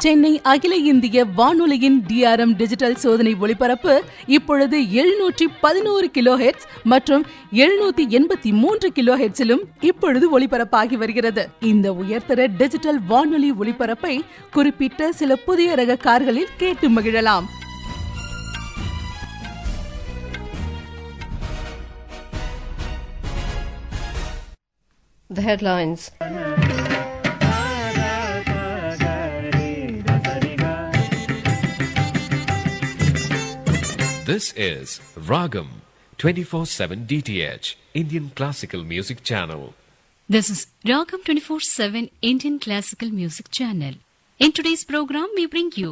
சென்னை அகில இந்திய வானொலியின் DRM டிஜிட்டல் சோதனை ஒளிபரப்பு இப்பொழுது 711 கிலோ ஹெர்ட்ஸ் மற்றும் 783 கிலோ ஹெர்ட்ஸிலும் இப்பொழுது ஒளிபரப்பாகி வருகிறது. இந்த உயர்தர டிஜிட்டல் வானொலி ஒளிபரப்பை குறிப்பிட்ட சில புதிய ரக கார்களில் கேட்டு மகிழலாம். The headlines. This is Ragam 24/7 DTH Indian Classical Music Channel. This is Ragam 24/7 Indian Classical Music Channel. In today's program, we bring you